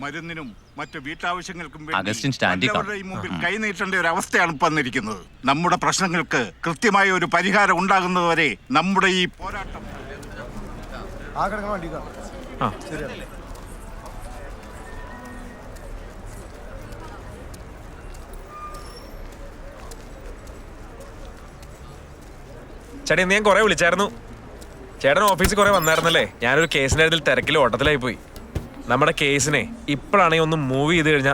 മരുന്നിനും മറ്റു വീട്ടാവശ്യങ്ങൾക്കും മുമ്പിൽ കൈനീട്ടേണ്ട ഒരു അവസ്ഥയാണ് ഇപ്പം വന്നിരിക്കുന്നത്. നമ്മുടെ പ്രശ്നങ്ങൾക്ക് കൃത്യമായ ഒരു പരിഹാരം ഉണ്ടാകുന്നതുവരെ നമ്മുടെ ഈ പോരാട്ടം ചേട്ടാ ഞാൻ കുറെ വിളിച്ചായിരുന്നു. ചേട്ടൻ ഓഫീസിൽ കുറെ വന്നായിരുന്നല്ലേ. ഞാനൊരു കേസിന്റെ കാര്യത്തിൽ തിരക്കിൽ ഓട്ടത്തിലായി പോയി. നമ്മുടെ കേസിനെ ഇപ്പോഴാണെങ്കിൽ ഒന്ന് മൂവ് ചെയ്ത് കഴിഞ്ഞാ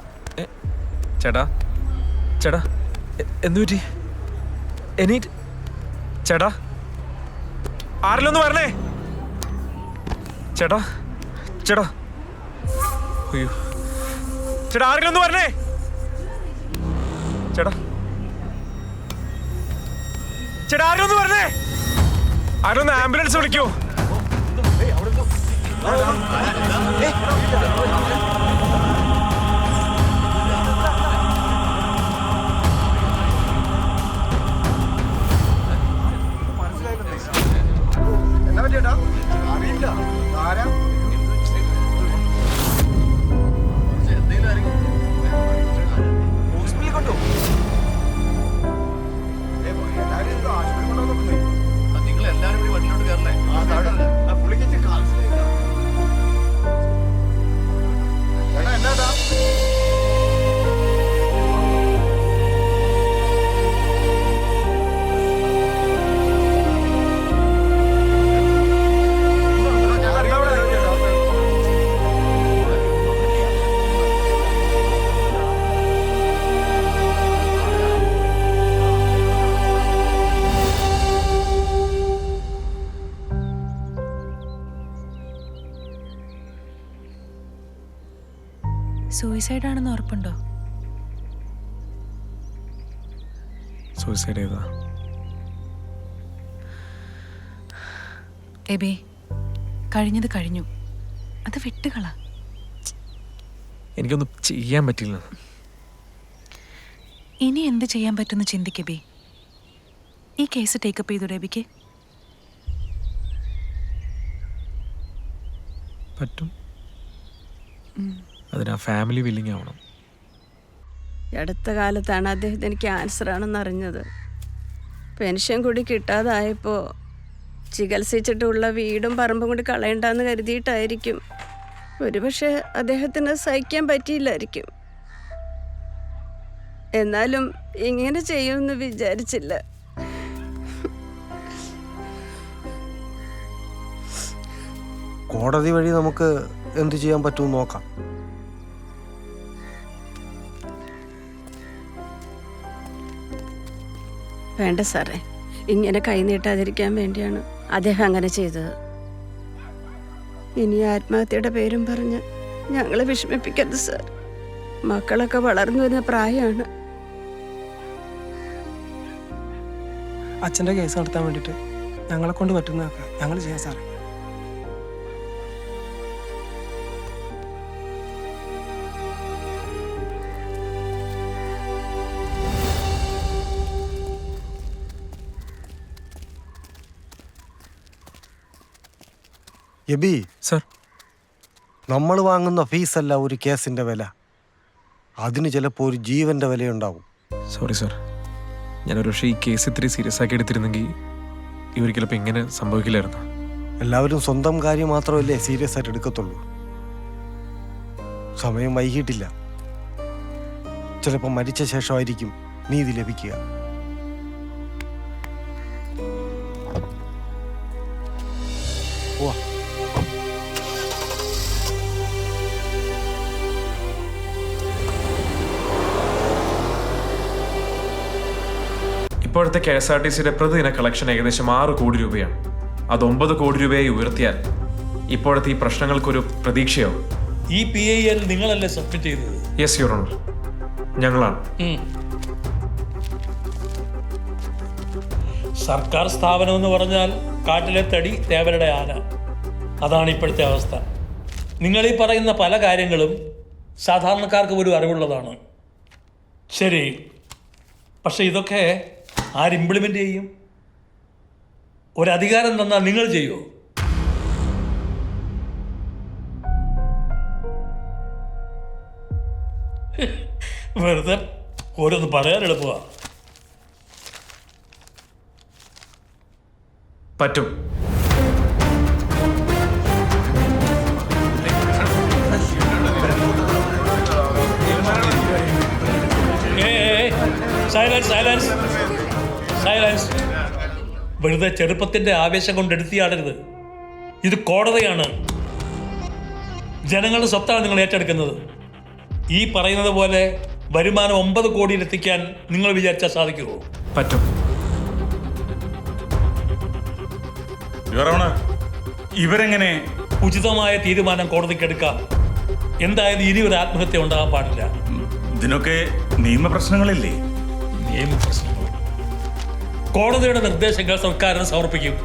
ചേട്ടാ ചേട്ടാ എന്തു പറ്റി? ചേട്ടാ ആരെങ്കിലും ഒന്ന് പറഞ്ഞേ. ചേട്ടാ ചേട്ടാ അയ്യോ ചേട്ടാ ആരെങ്കിലും ഒന്ന് പറഞ്ഞേ. ചേട്ടാ ചേട്ടാ ആരും ഒന്ന് പറഞ്ഞേ. ആരും ഒന്ന് ആംബുലൻസ് വിളിക്കൂ. എന്നാ പറ്റിയേട്ടാ? അറിയില്ല. ആരാ? ഹോസ്പിറ്റലിൽ കൊണ്ടു. സൂയിസൈഡ് ആണെന്ന് ഉറപ്പുണ്ടോ? സൂയിസൈഡ് ചെയ്താ? എബി, കഴിഞ്ഞത് കഴിഞ്ഞു. അത് വിട്ടുകള. എനിക്കൊന്നും ചെയ്യാൻ പറ്റില്ല. ഇനി എന്ത് ചെയ്യാൻ പറ്റുമെന്ന് ചിന്തിക്കബി. ഈ കേസ് ടേക്കപ്പ് ചെയ്തു എബിക്ക്. പറ്റും. അതിനാ ഫാമിലി വില്ലിങ് ആവണം. അടുത്ത കാലത്താണ് അദ്ദേഹത്തിന് ക്യാൻസർ ആണെന്ന് അറിഞ്ഞത്. പെൻഷൻ കൂടി കിട്ടാതായപ്പോൾ ചികിത്സിച്ചിട്ടുള്ള വീടും പറമ്പും കൂടി കളയണ്ടെന്ന് കരുതിയിട്ടായിരിക്കും. ഒരുപക്ഷെ അദ്ദേഹത്തിന് സഹിക്കാൻ പറ്റിയില്ലായിരിക്കും. എന്നാലും ഇങ്ങനെ ചെയ്യുമെന്ന് വിചാരിച്ചില്ല. കോടതി വഴി നമുക്ക് എന്ത് ചെയ്യാൻ പറ്റുമെന്ന് നോക്കാം. വേണ്ട സാറേ, ഇങ്ങനെ കൈനീട്ടാതിരിക്കാൻ വേണ്ടിയാണ് അദ്ദേഹം അങ്ങനെ ചെയ്തത്. ഇനി ആത്മഹത്യയുടെ പേരും പറഞ്ഞ് ഞങ്ങളെ വിഷമിപ്പിക്കരുത് സാർ. മക്കളൊക്കെ വളർന്നു വരുന്ന പ്രായമാണ്. അച്ഛൻ്റെ കേസ് നടത്താൻ വേണ്ടിയിട്ട് ഞങ്ങളെ കൊണ്ട് പറ്റുന്നതൊക്കെ ഞങ്ങൾ ചെയ്യാം സാറേ. എബി സർ, നമ്മൾ വാങ്ങുന്ന ഫീസല്ല ഒരു കേസിന്റെ വില. അതിന് ചിലപ്പോൾ ഒരു ജീവന്റെ വിലയുണ്ടാവും. Sorry sir. ഞാനൊരു പക്ഷേ ഈ കേസ് ഇത്തിരി സീരിയസ് ആക്കി എടുത്തിരുന്നെങ്കിൽ ഇവർക്കിപ്പോൾ ഇങ്ങനെ സംഭവിക്കില്ലായിരുന്നു. എല്ലാവരും സ്വന്തം കാര്യം മാത്രമല്ലേ സീരിയസ് ആയിട്ട് എടുക്കത്തുള്ളൂ. സമയം വൈകിട്ടില്ല. ചിലപ്പോൾ മരിച്ച ശേഷമായിരിക്കും നീതി ലഭിക്കുക. ഇപ്പോഴത്തെ KSRTCയുടെ പ്രതിദിന കളക്ഷൻ ഏകദേശം 6 കോടി രൂപയാണ്. അത് 9 കോടി രൂപയായി ഉയർത്തിയാൽ ഇപ്പോഴത്തെ ഈ പ്രശ്നങ്ങൾക്കൊരു പ്രതീക്ഷയാവും. ഈ PIL നിങ്ങളല്ലേ സബ്മിറ്റ് ചെയ്തത്? യെസ് യുവർ ഓണർ, ഞങ്ങളാണ്. സർക്കാർ സ്ഥാപനം എന്ന് പറഞ്ഞാൽ കാട്ടിലെ തടി തേവരുടെ ആന. അതാണ് ഇപ്പോഴത്തെ അവസ്ഥ. നിങ്ങൾ ഈ പറയുന്ന പല കാര്യങ്ങളും സാധാരണക്കാർക്ക് പോലും അറിവുള്ളതാണ്. ശരി, പക്ഷെ ഇതൊക്കെ ആര് ഇംപ്ലിമെൻ്റ് ചെയ്യും? ഒരധികാരം തന്നാൽ നിങ്ങൾ ചെയ്യുമോ? വെറുതെ ഓരോന്ന് പറയാൻ എളുപ്പമാണ്. പറ്റും. Silence silence silence. വെറുതെ ചെറുപ്പത്തിന്റെ ആവേശം കൊണ്ട് എടുത്തിയാടരുത്. ഇത് കോടതിയാണ്. ജനങ്ങളുടെ സ്വത്താണ് നിങ്ങൾ ഏറ്റെടുക്കുന്നത്. ഈ പറയുന്നത് പോലെ വരുമാനം 9 കോടിയിലെത്തിക്കാൻ നിങ്ങൾ വിചാരിച്ചാൽ സാധിക്കുമോ? പറ്റും. ഇവരെങ്ങനെ? ഉചിതമായ തീരുമാനം കോടതിക്ക് എടുക്കാം. എന്തായാലും ഇനി ഒരു ആത്മഹത്യ ഉണ്ടാകാൻ പാടില്ല. ഇതിനൊക്കെ നിയമപ്രശ്നങ്ങളില്ലേ? നിയമപ്രശ്നങ്ങൾ കോടതിയുടെ നിർദ്ദേശങ്ങൾ സർക്കാരിന് സമർപ്പിക്കും.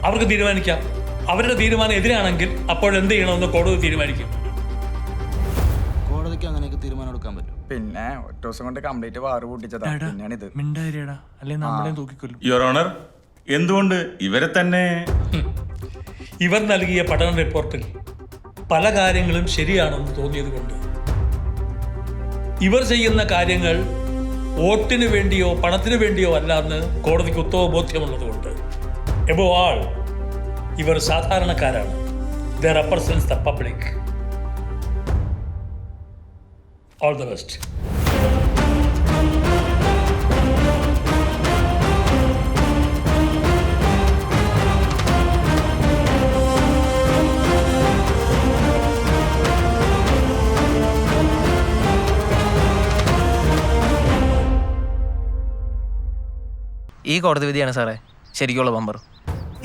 അവർക്ക് തീരുമാനിക്കാം. അവരുടെ തീരുമാനം എതിരാണെങ്കിൽ അപ്പോഴെന്ത് ചെയ്യണമെന്ന് കോടതി തീരുമാനിക്കും. കോടതിക്ക് അങ്ങനെയൊക്കെ തീരുമാനം എടുക്കാൻ പറ്റും. പിന്നെ ഒറ്റ ദിവസം കൊണ്ട് കംപ്ലീറ്റ് വാറ് കൂട്ടിച്ചതാ. പിന്നെയാണിത്. യുവർ ഓണർ, എന്തുകൊണ്ട് ഇവരെ തന്നെ? ഇവർ നൽകിയ പഠന റിപ്പോർട്ടിൽ പല കാര്യങ്ങളും ശരിയാണെന്ന് തോന്നിയത് കൊണ്ട്, ഇവർ ചെയ്യുന്ന കാര്യങ്ങൾ വോട്ടിന് വേണ്ടിയോ പണത്തിന് വേണ്ടിയോ അല്ലാന്ന് കോടതിക്ക് ഉത്തമ ബോധ്യമുള്ളതുകൊണ്ട്, എബോവ് ആൾ ഇവർ സാധാരണക്കാരാണ്. They represents the public. All the best. ഈ കോടതി വിധിയാണ് സാറേ ശരിക്കുള്ള ബമ്പർ.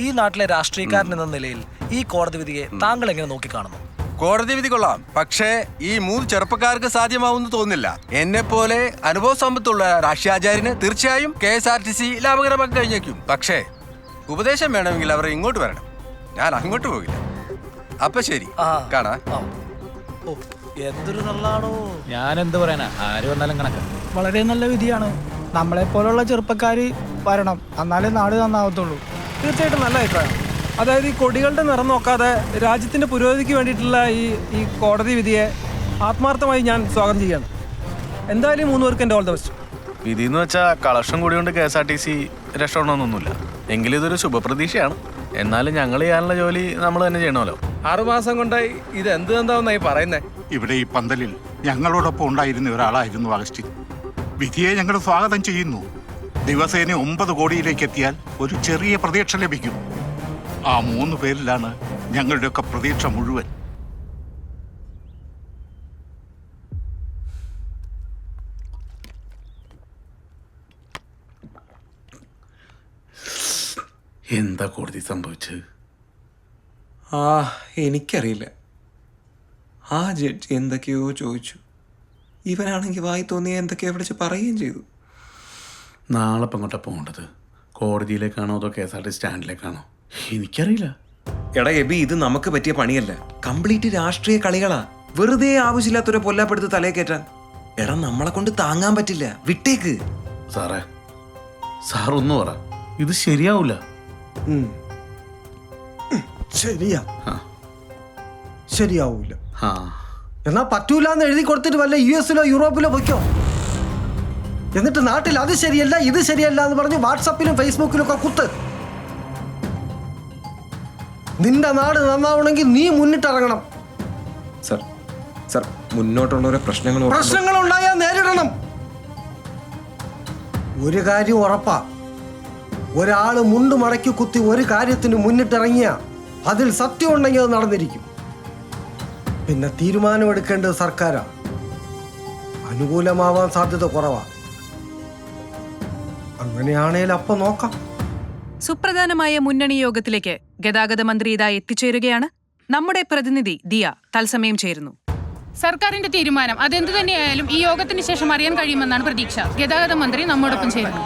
ഈ നാട്ടിലെ രാഷ്ട്രീയക്കാരൻ എന്ന നിലയിൽ ഈ കോടതി വിധിയെ താങ്കൾ എങ്ങനെ നോക്കിക്കാണുന്നു? കോടതി വിധി കൊള്ളാം, പക്ഷേ ഈ 3 ചെറുപ്പക്കാർക്ക് സാധ്യമാവുമെന്ന് തോന്നുന്നില്ല. എന്നെ പോലെ അനുഭവ സമ്പത്തുള്ള രാഷ്ട്രീയാചാര്യന് തീർച്ചയായും KSRTC ലാഭകരമാക്കി കഴിഞ്ഞേക്കും. പക്ഷേ ഉപദേശം വേണമെങ്കിൽ അവർ ഇങ്ങോട്ട് വരണം. ഞാൻ അങ്ങോട്ട് പോകില്ല. അപ്പൊ ശരി, കാണാ. ഓ, എന്തൊരു നല്ലതാണോ. ഞാൻ എന്ത് പറയാനാ, ആര് വന്നാലും കണക്കാ. വളരെ നല്ല വിധിയാണ്. നമ്മളെ പോലുള്ള ചെറുപ്പക്കാർ വരണം, എന്നാലേ നാട് നന്നാവത്തുള്ളൂ. തീർച്ചയായിട്ടും നല്ല അഭിപ്രായം. അതായത് ഈ കൊടികളുടെ നിറം നോക്കാതെ രാജ്യത്തിന്റെ പുരോഗതിക്ക് വേണ്ടിയിട്ടുള്ള ഈ കോടതി വിധിയെ ആത്മാർത്ഥമായി ഞാൻ സ്വാഗതം ചെയ്യാണ്. എന്തായാലും 3 പേർക്ക് എൻ്റെ ഓൾ ദ ബെസ്റ്റ്. വിധി എന്ന് വെച്ചാൽ കളക്ഷൻ കൂടി കൊണ്ട് KSRTC രക്ഷപ്പെടണമെന്നൊന്നുമില്ല. എങ്കിലും ഇതൊരു ശുഭപ്രതീക്ഷയാണ്. എന്നാലും ഞങ്ങൾ ചെയ്യാനുള്ള ജോലി നമ്മൾ തന്നെ ചെയ്യണമല്ലോ. 6 മാസം കൊണ്ടായി ഇത് എന്താവുന്നായി പറയുന്നേ? ഇവിടെ ഈ പന്തലിൽ ഞങ്ങളോടൊപ്പം ഉണ്ടായിരുന്ന ഒരാളായിരുന്നു അഗസ്റ്റിൻ. വിധിയെ ഞങ്ങൾ സ്വാഗതം ചെയ്യുന്നു. ദിവസേന 9 കോടിയിലേക്ക് എത്തിയാൽ ഒരു ചെറിയ പ്രതീക്ഷ ലഭിക്കും. ആ 3 പേരിലാണ് ഞങ്ങളുടെയൊക്കെ പ്രതീക്ഷ മുഴുവൻ. എന്താ കോടതി സംഭവിച്ചത്? എനിക്കറിയില്ല. ആ ജഡ്ജി എന്തൊക്കെയോ ചോദിച്ചു. ഇവനാണെങ്കിൽ വായി തോന്നിയ എന്തൊക്കെയോ വിളിച്ച് പറയുകയും ചെയ്തു. നാളെ ഇപ്പം എങ്ങോട്ടാ പോകേണ്ടത്? കോടതിയിലേക്കാണോ അതോ KSRTC സ്റ്റാൻഡിലേക്കാണോ? എനിക്കറിയില്ല. എടാ എബി, ഇത് നമുക്ക് പറ്റിയ പണിയല്ല. കംപ്ലീറ്റ് രാഷ്ട്രീയ കളികളാ. വെറുതെ ആവശ്യമില്ലാത്തൊരു പൊല്ലാപ്പെടുത്ത് തലയെ കയറ്റാൻ. എടാ, നമ്മളെ കൊണ്ട് താങ്ങാൻ പറ്റില്ല. വിട്ടേക്ക്. സാറേ, സാറൊന്നു പറ, ഇത് ശരിയാവൂല. ശരിയാവൂല. ആ, എന്നാ പറ്റൂല എന്ന് എഴുതി കൊടുത്തിട്ട് വല്ല US യൂറോപ്പിലോ പൊയ്ക്കോ. എന്നിട്ട് നാട്ടിൽ അത് ശരിയല്ല ഇത് ശരിയല്ല എന്ന് പറഞ്ഞ് വാട്സപ്പിലും ഫേസ്ബുക്കിലും ഒക്കെ കുത്ത്. നിന്റെ നാട് നന്നാവണമെങ്കിൽ നീ മുന്നിട്ടിറങ്ങണം. സർ, മുന്നോട്ടുള്ള പ്രശ്നങ്ങൾ ഉണ്ടായാൽ നേരിടണം. ഒരു കാര്യം ഉറപ്പാ, ഒരാള് മുണ്ട് മടക്കി കുത്തി ഒരു കാര്യത്തിന് മുന്നിട്ടിറങ്ങിയ അതിൽ സത്യം ഉണ്ടെങ്കിൽ അത് നടന്നിരിക്കും. പിന്നെ തീരുമാനമെടുക്കേണ്ടത് സർക്കാരാ. അനുകൂലമാവാൻ സാധ്യത കുറവാ. അങ്ങനെയാണേൽ അപ്പം നോക്കാം. സുപ്രധാനമായ മുന്നണി യോഗത്തിലേക്ക് ഗതാഗത മന്ത്രി ഇതാ എത്തിച്ചേരുകയാണ്. നമ്മുടെ പ്രതിനിധി ദിയ തത്സമയം ചേരുന്നു. സർക്കാരിന്റെ തീരുമാനം അതെന്തു തന്നെയായാലും ഈ യോഗത്തിന് ശേഷം അറിയാൻ കഴിയുമെന്നാണ് പ്രതീക്ഷ. ഗതാഗത മന്ത്രി നമ്മോടൊപ്പം ചേരുന്നു.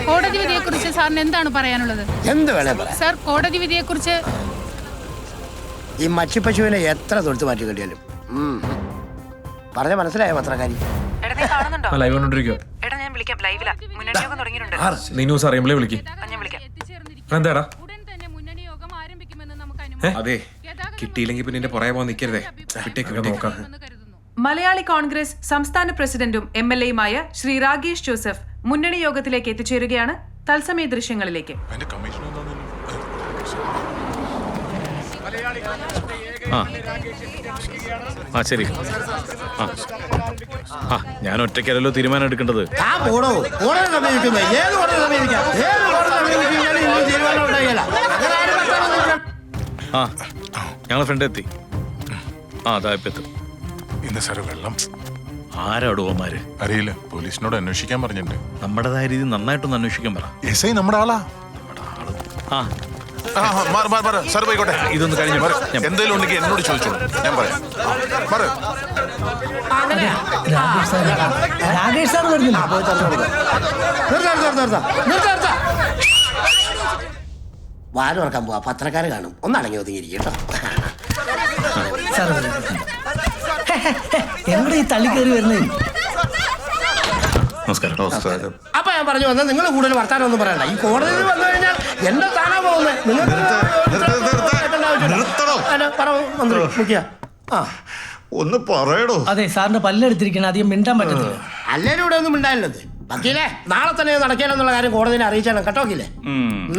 കോടതി വിധിയെക്കുറിച്ച് സാറിന് എന്താണ് പറയാനുള്ളത്? എന്ത് വേണേ പറയാം. സർ, കോടതി വിധിയെക്കുറിച്ച് ഈ മച്ചിപ്പശുവിനെ എത്ര തൊടുത്ത് മാറ്റി കിട്ടിയാലും പറഞ്ഞ മനസ്സിലായോ പത്രക്കാരി? ലൈവ് കണ്ടോണ്ടിരിക്കോ? നീ ന്യൂസ് അറിയുമ്പോഴേ വിളിക്കും. എന്താടാ? ഉടൻ തന്നെ മുന്നണി യോഗം ആരംഭിക്കുമെന്ന് നമുക്ക് അതെ, കിട്ടിയില്ലെങ്കിൽ പിന്നെ എന്റെ പുറകെ പോകാൻ നിൽക്കരുതേ. വിട്ടേക്ക് നോക്കാം. മലയാളി കോൺഗ്രസ് സംസ്ഥാന പ്രസിഡന്റും MLA-യുമായ ശ്രീ രാഗേഷ് ജോസഫ് മുന്നണി യോഗത്തിലേക്ക് എത്തിച്ചേരുകയാണ്. തത്സമയ ദൃശ്യങ്ങളിലേക്ക്. ശരി. ഞാൻ ഒറ്റയ്ക്കല്ലോ തീരുമാനം എടുക്കേണ്ടത്. ഞങ്ങൾ ഫ്രണ്ട് എത്തി. അതായപ്പെത്തും. ഇന്ന് സാറ് വെള്ളം ആരാടുവന്മാര് അറിയില്ല. പോലീസിനോട് അന്വേഷിക്കാൻ പറഞ്ഞിട്ടുണ്ട്. നമ്മുടേതായ രീതി നന്നായിട്ടൊന്ന് അന്വേഷിക്കാൻ പറ. എസ് ഐ നമ്മുടെ ആളാ. സാർ പോയിക്കോട്ടെ. ഇതൊന്ന് കഴിഞ്ഞു എന്തെങ്കിലും ഉണ്ടെങ്കിൽ എന്നോട് ചോദിച്ചോളൂ, ഞാൻ പറയാം. രാകേഷ് സാർ വരുന്നില്ല. വാരം ഉറക്കാൻ പോവാ, പത്രക്കാര് കാണും. ഒന്നടങ്ങി ഒതുങ്ങിയിരിക്കും കേട്ടോ. എവിടെ ഈ തള്ളി കയറി വരുന്നത്? നമസ്കാരം. അപ്പൊ ഞാൻ പറഞ്ഞു വന്നാൽ നിങ്ങൾ കൂടുതൽ വർത്താനം ഒന്നും പറയണ്ട. ഈ കോടതിയിൽ വന്നു കഴിഞ്ഞാൽ എന്താ താനാ പോകുന്നത്? നിങ്ങൾക്ക് ഒന്ന് പറയടോ. അതെ, സാറിന്റെ പല്ലെടുത്തിരിക്കണം, അധികം മിണ്ടാൻ പറ്റത്തില്ല. അല്ലേലും ഇവിടെ ഒന്നും മിണ്ടാനുള്ളത്. വക്കീലേ, നാളെ തന്നെ നടക്കില്ലെന്നുള്ള കാര്യം കോടതിനെ അറിയിച്ചാണ് കേട്ടോ. വക്കീലേ,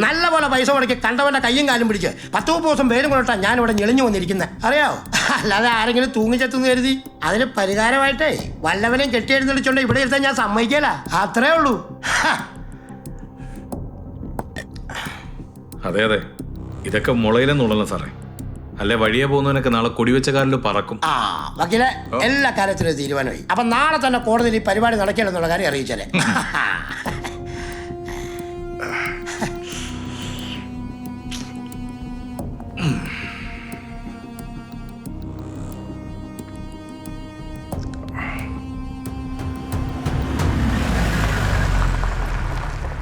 നല്ല പോലെ പൈസ മുടക്കി കണ്ടവന്റെ കയ്യും കാലും പിടിച്ച് 10-30 ദിവസം പേരും കൊണ്ടിട്ടാ ഞാൻ ഇവിടെ ഞെളിഞ്ഞു വന്നിരിക്കുന്നത്, അറിയാവോ? അല്ലാതെ ആരെങ്കിലും തൂങ്ങിച്ചെത്തുന്നു കരുതി അതിന് പരിഹാരമായിട്ടേ വല്ലവനെയും കെട്ടിയെഴുന്നള്ളിച്ചോണ്ട് ഇവിടെ ഇരുത്താൻ ഞാൻ സമ്മതിക്കല. അത്രേ ഉള്ളൂ. അതെ അതെ, ഇതൊക്കെ മുളയിലെന്നുള്ളല്ലോ സാറേ. അല്ലെ വഴിയെ പോകുന്നവനൊക്കെ നാളെ കൊടിവെച്ച കാലിൽ പറക്കും. വക്കീലെ, എല്ലാ കാര്യത്തിലും തീരുമാനമായി. അപ്പൊ നാളെ തന്നെ കോടതിയിൽ ഈ പരിപാടി നടക്കില്ലെന്നുള്ള കാര്യം അറിയിച്ചാലേ.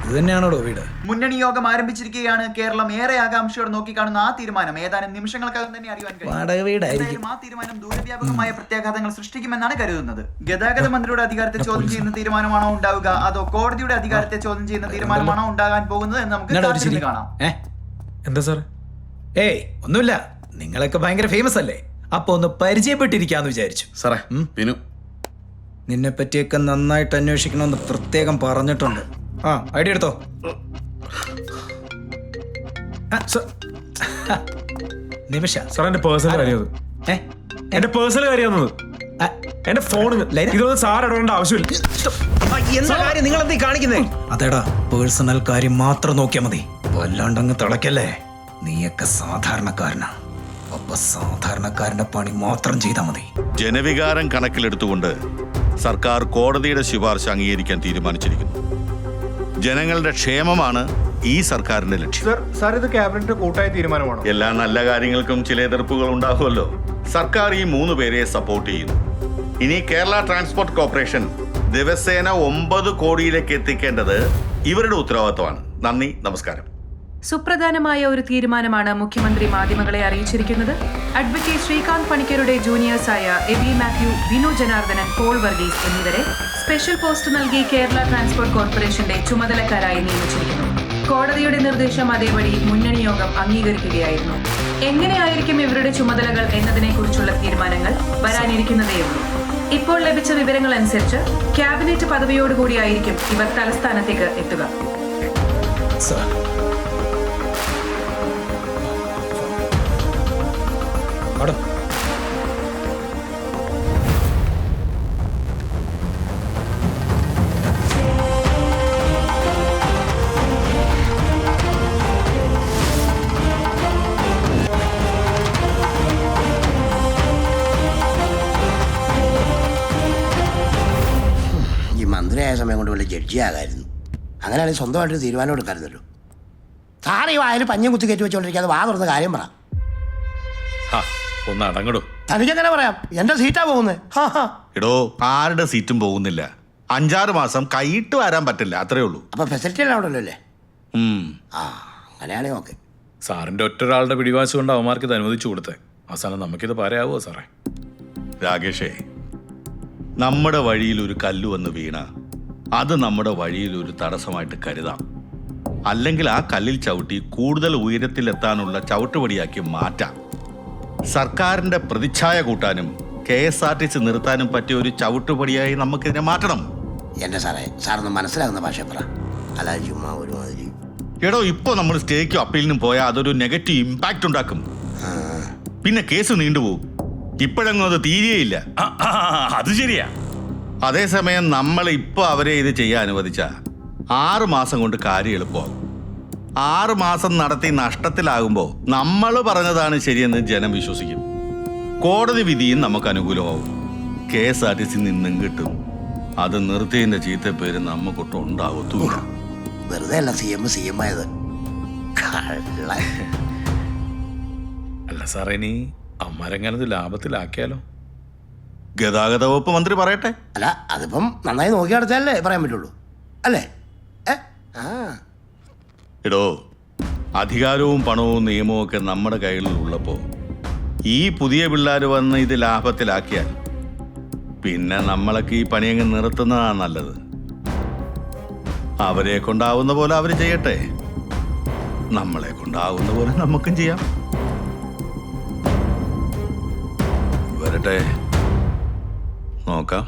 ഇത് തന്നെയാണോ വീട്? മുന്നണി യോഗം ആരംഭിച്ചിരിക്കുകയാണ്. കേരളം ഏറെ ആകാംക്ഷയോടെ നോക്കിക്കാണുന്ന ആ തീരുമാനം ഏതാനും നിമിഷങ്ങൾക്കകം തന്നെ അറിയാൻ കഴിയും. ആ തീരുമാനം ദൂരവ്യാപകമായ പ്രത്യാഘാതങ്ങൾ സൃഷ്ടിക്കുമെന്നാണ് കരുതുന്നത്. ഗതാഗത മന്ത്രിയുടെ അധികാരത്തെ ചോദ്യം ചെയ്യുന്ന തീരുമാനമാണോ ഉണ്ടാവുക, അതോ കോടതിയുടെ അധികാരത്തെ ചോദ്യം ചെയ്യുന്ന തീരുമാനമാണോ ഉണ്ടാകാൻ പോകുന്നത് എന്ന് നമുക്ക് കാണാം. എന്താ സാർ? ഏയ് ഒന്നുമില്ല, നിങ്ങളൊക്കെ ഭയങ്കര ഫേമസ് അല്ലേ, അപ്പൊ ഒന്ന് പരിചയപ്പെട്ടിരിക്കാന്ന് വിചാരിച്ചു. സാറേ, വിനു നിന്നെ പറ്റിയൊക്കെ നന്നായിട്ട് അന്വേഷിക്കണമെന്ന് പ്രത്യേകം പറഞ്ഞിട്ടുണ്ട്. ഐഡിയ എടുത്തോ. നിമിഷ സാർ, എന്റെ പേഴ്സണൽ കാര്യം അത്. എന്റെ പേഴ്സണൽ കാര്യം എന്റെ ഫോണിന് ഇതൊന്നും സാർ ഇടേണ്ട ആവശ്യമില്ല. എന്താ കാര്യം നിങ്ങൾ എന്തീ കാണിക്കുന്നേ? അതേടാ, പേഴ്സണൽ കാര്യം മാത്രം നോക്കിയാ മതി, വല്ലാണ്ടങ്ങ് തിളക്കല്ലേ. നീയൊക്കെ സാധാരണക്കാരനാ, അപ്പൊ സാധാരണക്കാരന്റെ പണി മാത്രം ചെയ്താൽ മതി. ജനവികാരം കണക്കിലെടുത്തുകൊണ്ട് സർക്കാർ കോടതിയുടെ ശുപാർശ അംഗീകരിക്കാൻ തീരുമാനിച്ചിരിക്കുന്നു. ജനങ്ങളുടെ ക്ഷേമമാണ് ഈ സർക്കാരിന്റെ ലക്ഷ്യം. സാർ, ഇത് ക്യാബിനറ്റ് കൂട്ടായ തീരുമാനമാണോ? എല്ലാ നല്ല കാര്യങ്ങൾക്കും ചില എതിർപ്പുകൾ ഉണ്ടാകുമല്ലോ. സർക്കാർ ഈ 3 പേരെ സപ്പോർട്ട് ചെയ്യുന്നു. ഇനി കേരള ട്രാൻസ്പോർട്ട് കോർപ്പറേഷൻ ദിവസേന 9 കോടിയിലേക്ക് എത്തിക്കേണ്ടത് ഇവരുടെ ഉത്തരവാദിത്തമാണ്. നന്ദി, നമസ്കാരം. സുപ്രധാനമായ ഒരു തീരുമാനമാണ് മുഖ്യമന്ത്രി മാധ്യമങ്ങളെ അറിയിച്ചിരിക്കുന്നത്. അഡ്വക്കേറ്റ് ശ്രീകാന്ത് പണിക്കരുടെ ജൂനിയേഴ്സായ എബി മാത്യു, വിനു ജനാർദ്ദനൻ, പോൾ വർഗീസ് എന്നിവരെ സ്പെഷ്യൽ പോസ്റ്റ് നൽകി കേരള ട്രാൻസ്പോർട്ട് കോർപ്പറേഷന്റെ ചുമതലക്കാരായി നിയമിച്ചിരിക്കുന്നു. കോടതിയുടെ നിർദ്ദേശം അതേപടി മുന്നണി യോഗം അംഗീകരിക്കുകയായിരുന്നു. എങ്ങനെയായിരിക്കും ഇവരുടെ ചുമതലകൾ എന്നതിനെക്കുറിച്ചുള്ള തീരുമാനങ്ങൾ വരാനിരിക്കുന്നതേയുള്ളൂ. ഇപ്പോൾ ലഭിച്ച വിവരങ്ങൾ അനുസരിച്ച് ക്യാബിനറ്റ് പദവിയോടുകൂടിയായിരിക്കും ഇവർ തലസ്ഥാനത്തേക്ക് എത്തുക. ഈ മന്ത്രിയായ സമയം കൊണ്ട് വല്ല ജഡ്ജിയാകായിരുന്നു. അങ്ങനെയാണെങ്കിൽ സ്വന്തമായിട്ട് തീരുമാനം എടുക്കാറുണ്ടല്ലോ. സാറ് ഈ വായിൽ പഞ്ഞം കുത്തി കയറ്റി വെച്ചോണ്ടിരിക്കാതെ വാ തുറന്ന കാര്യം പറ. ഒന്ന് അടങ്ങടോ. തനിക്കെങ്ങനെ പറയാം? എന്റെ സീറ്റാ പോകുന്നത്. എടോ, ആരുടെ സീറ്റും പോകുന്നില്ല. 5-6 മാസം കൈയിട്ട് വരാൻ പറ്റില്ല, അത്രേ ഉള്ളൂ. അപ്പൊ ഫെസിലിറ്റി എല്ലാം ഉണ്ടല്ലോ അല്ലേ? അങ്ങനെയാണെങ്കിൽ ഓക്കെ. സാറിന്റെ ഒറ്റൊരാളുടെ പിടിവാശി കൊണ്ട് അവന്മാർക്ക് ഇത് അനുവദിച്ചു കൊടുത്തേ. അവസാനം നമുക്കിത് പറയാവോ സാറേ? രാകേഷേ, നമ്മുടെ വഴിയിൽ ഒരു കല്ല് വന്ന് വീണ അത് നമ്മുടെ വഴിയിൽ ഒരു തടസ്സമായിട്ട് കരുതാം. അല്ലെങ്കിൽ ആ കല്ലിൽ ചവിട്ടി കൂടുതൽ ഉയരത്തിലെത്താനുള്ള ചവിട്ടുപടിയാക്കി മാറ്റാം. സർക്കാരിന്റെ പ്രതിച്ഛായ കൂട്ടാനും KSRTC നിർത്താനും പറ്റിയ ഒരു ചവിട്ടുപടിയായി നമുക്കിതിനെ മാറ്റണം. എന്റെ സാറൊന്ന് മനസ്സിലാകുന്ന ഭാഷ പറ, അല്ലാതെ ചുമ്മാ ഒരുമാതിരി. എടോ, ഇപ്പോ നമ്മൾ സ്റ്റേക്കും അപ്പീലിനും പോയാൽ അതൊരു നെഗറ്റീവ് ഇമ്പാക്റ്റ് ഉണ്ടാക്കും. പിന്നെ കേസ് നീണ്ടുപോകും. ഇപ്പോഴെങ്ങും അത് തീരെയില്ല. അത് ശരിയാ. അതേസമയം നമ്മൾ ഇപ്പൊ അവരെ ഇത് ചെയ്യാൻ അനുവദിച്ച 6 മാസം കൊണ്ട് കാര്യം എളുപ്പമാകും. 6 മാസം നടത്തി നഷ്ടത്തിലാകുമ്പോൾ നമ്മൾ പറഞ്ഞതാണ് ശരിയെന്ന് ജനം വിശ്വസിക്കും. കോടതി വിധിയും നമുക്ക് അനുകൂലമാവും. KSRTC നിന്നും കിട്ടും. അത് നിർത്തിയതിന്റെ ചീത്ത പേര് നമുക്കൊട്ടും ഉണ്ടാവത്തൂല്ല. വെറുതെ അല്ല CM ആയത്. അല്ല സാറേ, ഇനി അമ്മാരെങ്ങാനത് ലാഭത്തിലാക്കിയാലോ? ഗതാഗത വകുപ്പ് മന്ത്രി പറയട്ടെ. അല്ല, അതിപ്പം നന്നായി നോക്കി നടത്താലേ പറയാൻ പറ്റുള്ളൂ, അല്ലേ? എടോ, അധികാരവും പണവും നിയമവും ഒക്കെ നമ്മുടെ കയ്യിൽ ഉള്ളപ്പോൾ ഈ പുതിയ പിള്ളേർ വന്ന് ഇത് ലാഭത്തിലാക്കിയാൽ പിന്നെ നമ്മളൊക്കെ ഈ പണിയങ്ങ് നിർത്തുന്നതാണ് നല്ലത്. അവരെ കൊണ്ടാവുന്ന പോലെ അവർ ചെയ്യട്ടെ, നമ്മളെ കൊണ്ടാവുന്ന പോലെ നമുക്കും ചെയ്യാം. വരട്ടെ, നോക്കാം.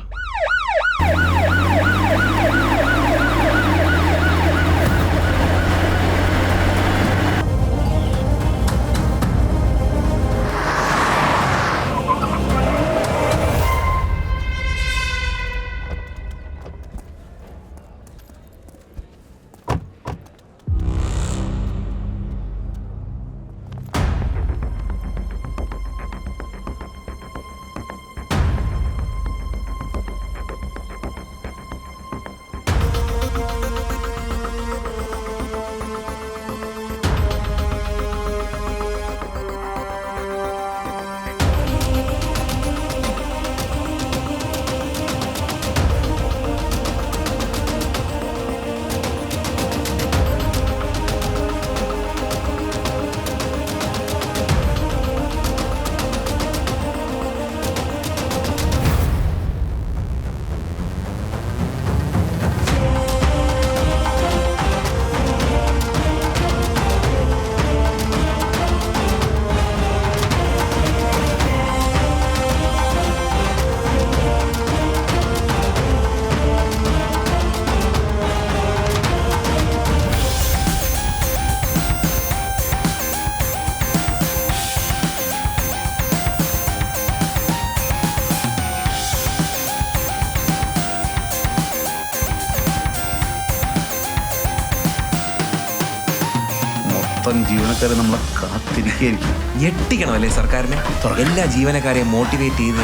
ജീവനക്കാരെ നമ്മളെ കാത്തിരിക്കുകയായിരിക്കും. ഞെട്ടിക്കണം അല്ലേ സർക്കാരിനെ? എല്ലാ ജീവനക്കാരെയും മോട്ടിവേറ്റ് ചെയ്ത്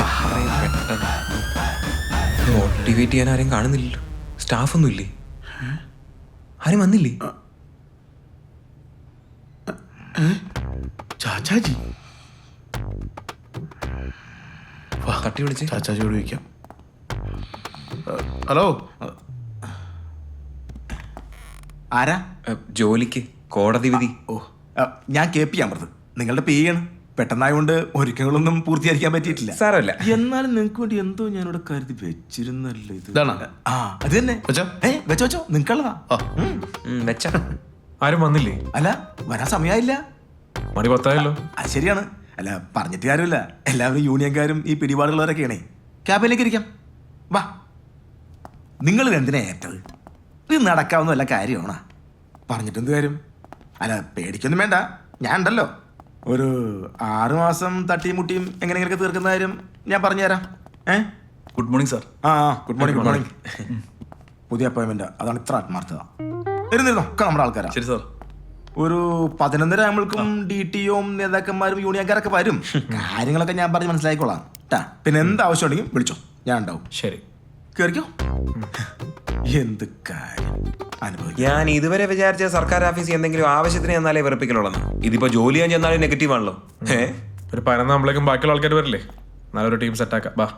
പെട്ടെന്ന് മോട്ടിവേറ്റ് ചെയ്യാൻ ആരെയും കാണുന്നില്ലല്ലോ. സ്റ്റാഫൊന്നും ഇല്ലേ? ആരും വന്നില്ലേ? ചാച്ചാജി തട്ടി വിളിച്ച് ചാച്ചാജിയോട് ചോദിക്കാം. ഹലോ, ആരാ? ജോലിക്ക് കോടതി വിധി. ഞാൻ KP അമൃത്, നിങ്ങളുടെ PA ആണ്. പെട്ടെന്നായതുകൊണ്ട് ഒരുക്കങ്ങളൊന്നും പൂർത്തീകരിക്കാൻ പറ്റിയിട്ടില്ല. സാരമല്ല. എന്നാലും നിങ്ങൾക്ക് വേണ്ടി എന്തോ ഞാനിവിടെ കരുതി വെച്ചിരുന്നല്ലോ. ഇത് അത് തന്നെ വെച്ചോ, നിങ്ങൾക്കുള്ളതാ. വെച്ച ആരും വന്നില്ലേ? അല്ല, വരാൻ സമയമായില്ല. മണി 10 അത് ശരിയാണ്. അല്ല, പറഞ്ഞിട്ട് കാര്യമില്ല. എല്ലാവരും യൂണിയൻകാരും ഈ പിടിപാടുള്ളവരൊക്കെയാണേ. ക്യാബിനിലേക്ക് ഇരിക്കാം, വാ. നിങ്ങൾ എന്തിനാ ഏറ്റത്? ഇത് നടക്കാവുന്ന വല്ല കാര്യമാണോ? പറഞ്ഞിട്ടെന്ത് കാര്യം? അല്ല, പേടിക്കൊന്നും വേണ്ട, ഞാൻ ഉണ്ടല്ലോ. ഒരു 6 മാസം തട്ടിയും മുട്ടിയും എങ്ങനെയെങ്കിലൊക്കെ തീർക്കുന്ന കാര്യം ഞാൻ പറഞ്ഞുതരാം. Good morning sir. Good morning. പുതിയ അപ്പോയിൻമെന്റ്, അതാണ് ഇത്ര ആത്മാർത്ഥത. ഇരുന്നിരുന്നോ, ഒക്കെ നമ്മുടെ ആൾക്കാരാ. ശരി സാർ. ഒരു 11:30 ആകുമ്പോഴേക്കും DTOയും നേതാക്കന്മാരും യൂണിയൻകാരൊക്കെ വരും. കാര്യങ്ങളൊക്കെ ഞാൻ പറഞ്ഞ് മനസ്സിലാക്കിക്കോളാം. പിന്നെ എന്താവശ്യം ഉണ്ടെങ്കിൽ വിളിച്ചോ, ഞാൻ ഉണ്ടാവും. ശരി, കേറിക്കോ. എന്ത് കാര്യം അനുഭവിക്കും. ഞാൻ ഇതുവരെ വിചാരിച്ച സർക്കാർ ഓഫീസിൽ എന്തെങ്കിലും ആവശ്യത്തിന് ചെന്നാലേ വെറുപ്പിക്കലുള്ളൂ. ഇതിപ്പോ ജോലി ചെയ്യാൻ ചെന്നാലും നെഗറ്റീവ് ആണല്ലോ. ഒരു 11 ആകുമ്പോഴേക്കും ബാക്കിയുള്ള ആൾക്കാർ വരില്ലേ? നല്ലൊരു ടീം സെറ്റാക്കാം, ബാ.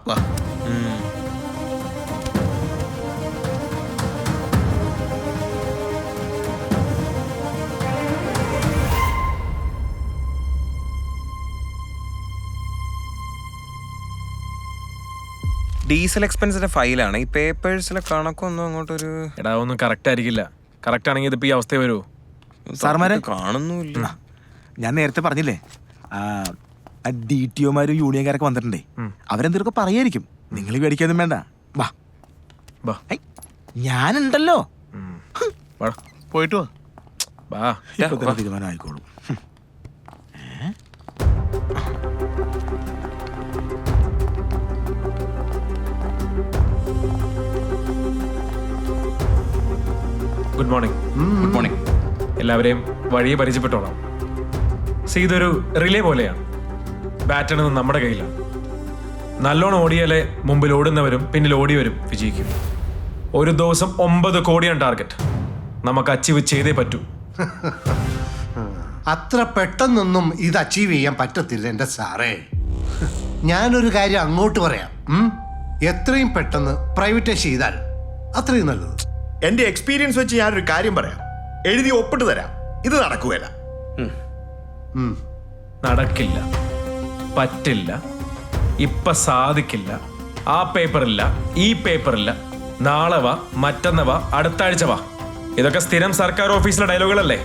ഡീസൽ എക്സ്പെൻസിന്റെ ഫയലാണ്. ഈ പേപ്പേഴ്സിലെ കണക്കൊന്നും അങ്ങോട്ടൊരു എടാ, ഒന്നും കറക്റ്റ് ആയിരിക്കില്ല. കറക്റ്റ് ആണെങ്കിൽ ഇതിപ്പോ ഈ അവസ്ഥ വരുമോ? സാർമാരെ കാണുന്നുമില്ല. ഞാൻ നേരത്തെ പറഞ്ഞില്ലേ, DTOമാരും യൂണിയൻകാരൊക്കെ വന്നിട്ടുണ്ടേ. അവരെന്തൊക്കെ പറയായിരിക്കും. നിങ്ങൾ പേടിക്കാനും വേണ്ട. വാ വാ, ഞാനുണ്ടല്ലോ. പോയിട്ട് വാ. തീരുമാനം ആയിക്കോളൂ. Good morning. Good morning. എല്ലാവരെയും വഴിയെ പരിചയപ്പെട്ടോളാം. ഇതൊരു റിലേ പോലെയാണ്. ബാറ്റൺ നമ്മുടെ കയ്യിലാണ്. നല്ലോണം ഓടിയാലേ മുമ്പിൽ ഓടുന്നവരും പിന്നിൽ ഓടിയവരും വിജയിക്കും. ഒരു ദിവസം 9 കോടിയാണ് ടാർഗറ്റ്. നമുക്ക് അച്ചീവ് ചെയ്തേ പറ്റൂ. അത്ര പെട്ടെന്നൊന്നും ഇത് അച്ചീവ് ചെയ്യാൻ പറ്റത്തില്ല എൻ്റെ സാറേ. ഞാനൊരു കാര്യം അങ്ങോട്ട് പറയാം. എത്രയും പെട്ടെന്ന് പ്രൈവറ്റൈസ് ചെയ്താൽ അത്രയും നല്ലത്. എൻ്റെ എക്സ്പീരിയൻസ് വെച്ച് ഞാനൊരു കാര്യം പറയാം. എഴുതി ഒപ്പിട്ട് തരാം. ഇത് നടക്കുകയില്ല. നടക്കില്ല, പറ്റില്ല, ഇപ്പൊ സാധിക്കില്ല. ആ പേപ്പറില്ല, ഈ പേപ്പറില്ല, നാളെ വാ, മറ്റന്ന വാ, അടുത്ത ആഴ്ച വാ. ഇതൊക്കെ സ്ഥിരം സർക്കാർ ഓഫീസിലെ ഡയലോഗുകളല്ലേ?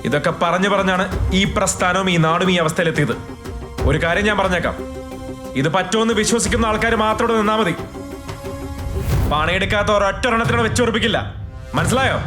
ഇതൊക്കെ പറഞ്ഞു പറഞ്ഞാണ് ഈ പ്രസ്ഥാനവും ഈ നാടും ഈ അവസ്ഥയിലെത്തിയത്. ഒരു കാര്യം ഞാൻ പറഞ്ഞേക്കാം, ഇത് പറ്റുമെന്ന് വിശ്വസിക്കുന്ന ആൾക്കാർ മാത്രം നിന്നാ മതി. പണിയെടുക്കാത്ത ഒരൊറ്റ എണ്ണത്തിനോട് വെച്ചുറപ്പിക്കില്ല. മനസ്സിലായോ?